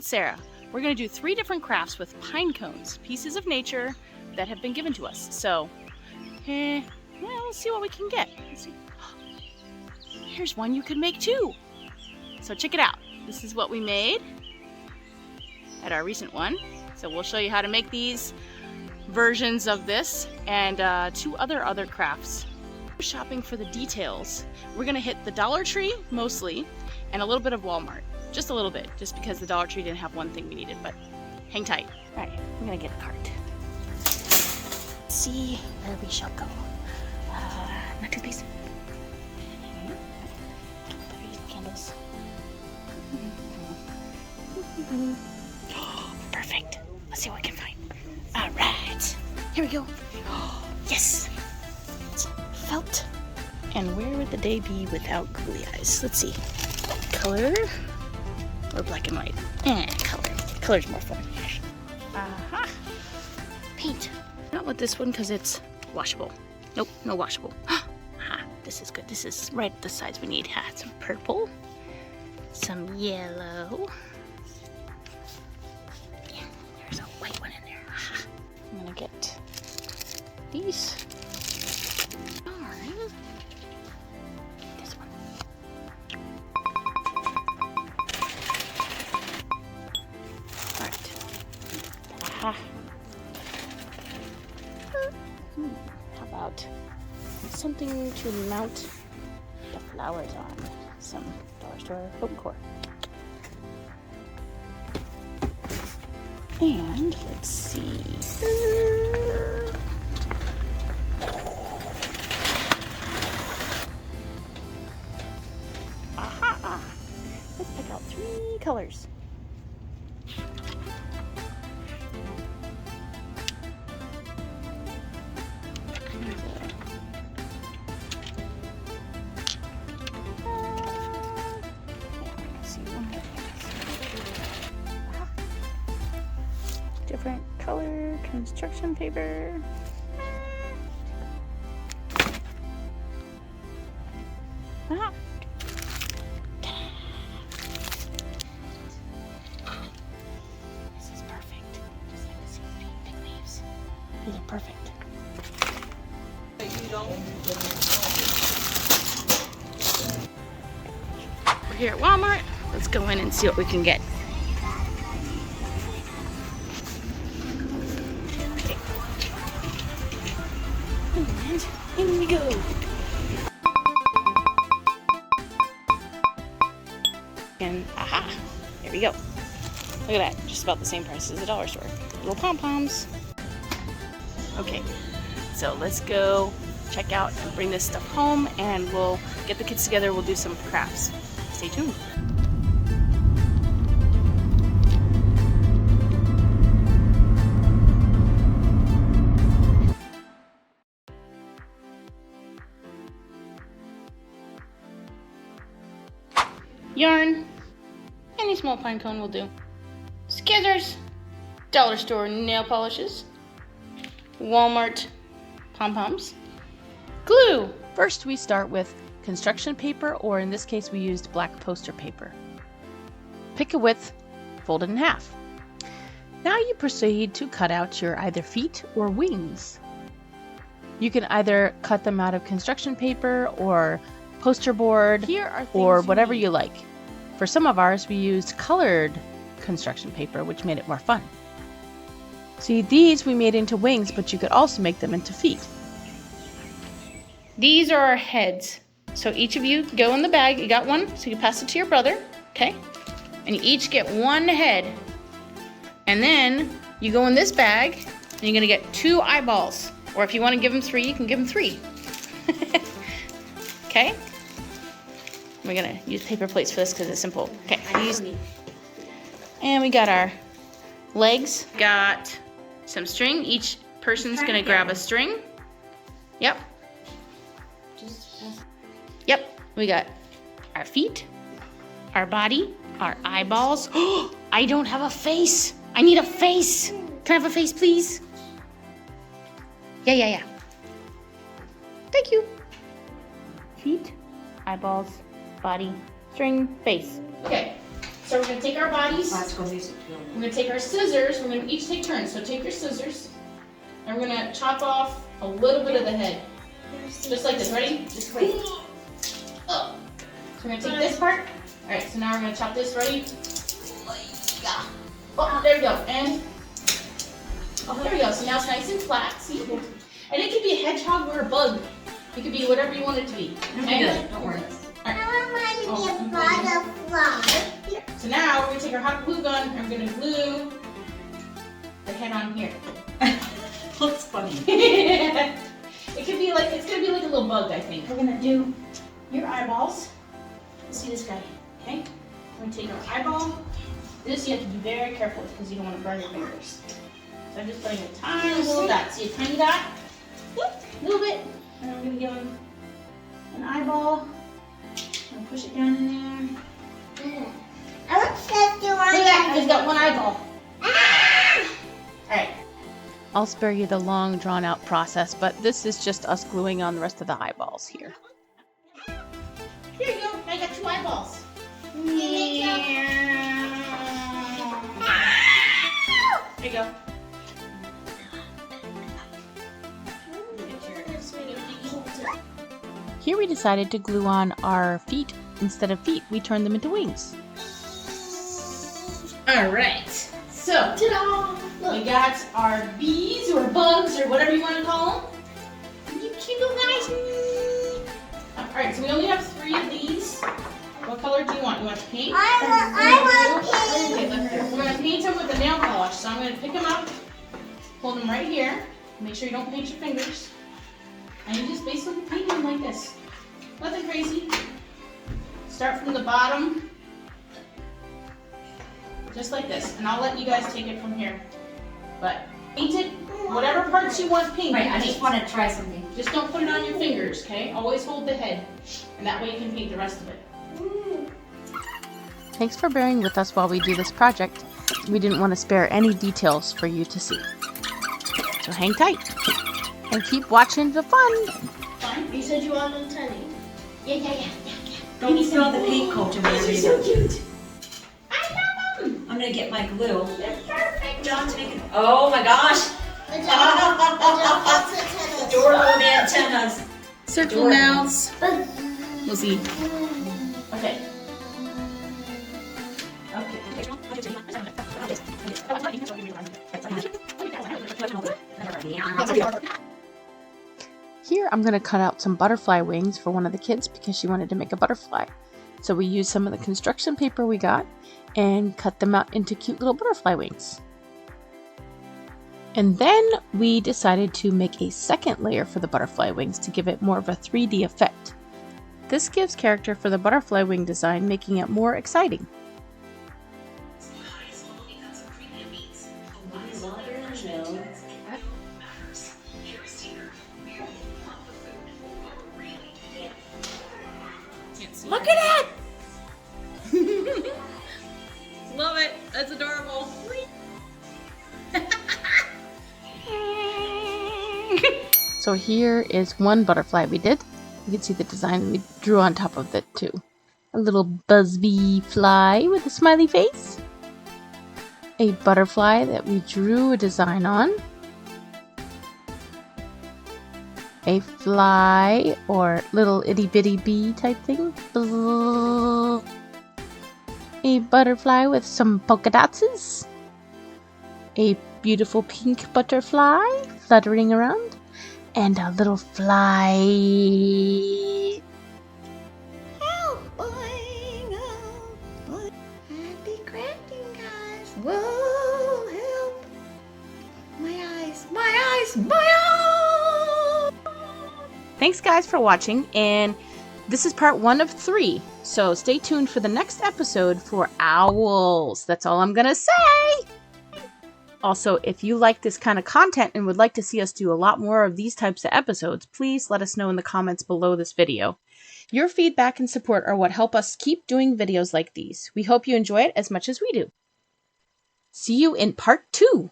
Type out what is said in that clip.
Aunt Sarah. We're going to do 3 different crafts with pine cones, pieces of nature that have been given to us. So, well, let's see what we can get. Let's see. Here's one you could make too. So check it out. This is what we made at our recent one. So we'll show you how to make these versions of this and 2 other crafts. Shopping for the details. We're gonna hit the Dollar Tree mostly and a little bit of Walmart. Just a little bit, just because the Dollar Tree didn't have one thing we needed, but hang tight. All right, I'm gonna get a cart. Let's see where we shall go. Not toothpaste. Candles. Perfect. Let's see what we can find. All right, here we go. Yes. It's felt. And where would the day be without googly eyes? Let's see. Color or black and white? Color. Color's more fun. Aha. Paint. Not with this one because it's washable. Nope, no washable. This is good. This is right the size we need. Some purple, some yellow. Yeah, there's a white one in there. I'm gonna get these. This one. All right. Aha. How about something to mount the flowers on? Some dollar store home decor. And let's see. Aha! Let's pick out 3 colors. Different color construction paper. Ah. This is perfect. Just like the sea big leaves. These are perfect. We're here at Walmart. Let's go in and see what we can get. And here we go. And aha, there we go. Look at that, just about the same price as the dollar store. Little pom-poms. Okay, so let's go check out and bring this stuff home, and we'll get the kids together. We'll do some crafts. Stay tuned. Yarn, any small pine cone will do. Scissors, dollar store nail polishes, Walmart pom-poms, glue. First we start with construction paper, or in this case we used black poster paper. Pick a width, fold it in half. Now you proceed to cut out your either feet or wings. You can either cut them out of construction paper or poster board, or whatever you like. For some of ours, we used colored construction paper, which made it more fun. See, these we made into wings, but you could also make them into feet. These are our heads. So each of you go in the bag. You got one, so you pass it to your brother, okay? And you each get 1 head. And then you go in this bag, and you're gonna get 2 eyeballs. Or if you wanna give them 3, you can give them 3. Okay? We're gonna use paper plates for this because it's simple. Okay, and we got our legs. Got some string. Each person's gonna grab a string. Yep. Yep, we got our feet, our body, our eyeballs. Oh, I don't have a face. I need a face. Can I have a face, please? Yeah. Thank you. Feet, eyeballs, body, string, face. Okay, so So we're going to take our bodies. We're going to take our scissors. We're going to each take turns. So take your scissors. And we're going to chop off a little bit of the head. Just like this. Ready? Just wait. So we're going to take this part. Alright, so now we're going to chop this. Ready? Oh, there we go. And there we go. So now it's nice and flat. See? And it could be a hedgehog or a bug. It could be whatever you want it to be. Okay, good. Don't worry. I want to be a butterfly. So now we're going to take our hot glue gun and we're going to glue the head on here. Looks funny. It's going to be like a little bug, I think. We're going to do your eyeballs. Let's see this guy, okay? We're going to take our eyeball. This you have to be very careful with because you don't want to burn your fingers. So I'm just putting a tiny little dot. See a tiny dot? A little bit. And I'm going to give him an eyeball. I'm going to push it down in there. I want to do Look at that, he's got one eyeball. Ah! Alright. I'll spare you the long, drawn-out process, but this is just us gluing on the rest of the eyeballs here. Here you go, I got 2 eyeballs. There you go. Here we decided to glue on our feet. Instead of feet, we turned them into wings. Alright, so we got our bees or bugs or whatever you want to call them. You cute little guys. Alright, so we only have 3 of these. What color do you want? You want to paint? I want pink. Okay, we're going to paint them with the nail polish. So I'm going to pick them up, hold them right here. Make sure you don't paint your fingers. And you just basically paint them like this. Nothing crazy. Start from the bottom. Just like this. And I'll let you guys take it from here. But paint it, whatever parts you want painted. Right, I just want to try something. Just don't put it on your fingers, okay? Always hold the head. And that way you can paint the rest of it. Thanks for bearing with us while we do this project. We didn't want to spare any details for you to see. So hang tight and keep watching the fun. Fine. You said you wanted to tell me. Yeah. Don't throw the paint coat in there These are either. so cute. I love them. I'm going to get my glue. They're perfect. John's making... Oh my gosh! Adorable antennas. Circle mouths. We'll see. Okay. Here I'm going to cut out some butterfly wings for one of the kids because she wanted to make a butterfly. So we used some of the construction paper we got and cut them out into cute little butterfly wings. And then we decided to make a second layer for the butterfly wings to give it more of a 3D effect. This gives character for the butterfly wing design, making it more exciting. Look at it! Love it. That's adorable. So here is one butterfly we did. You can see the design we drew on top of it too. A little busby fly with a smiley face. A butterfly that we drew a design on. A fly or little itty bitty bee type thing. A butterfly with some polka dots. A beautiful pink butterfly fluttering around. And a little fly. Help, boing, oh, boing. I'd be cracking, guys. Whoa, help. My eyes, my eyes, my eyes. Thanks guys for watching, and this is part 1 of 3. So stay tuned for the next episode for owls. That's all I'm gonna say. Also, if you like this kind of content and would like to see us do a lot more of these types of episodes, please let us know in the comments below this video. Your feedback and support are what help us keep doing videos like these. We hope you enjoy it as much as we do. See you in part 2.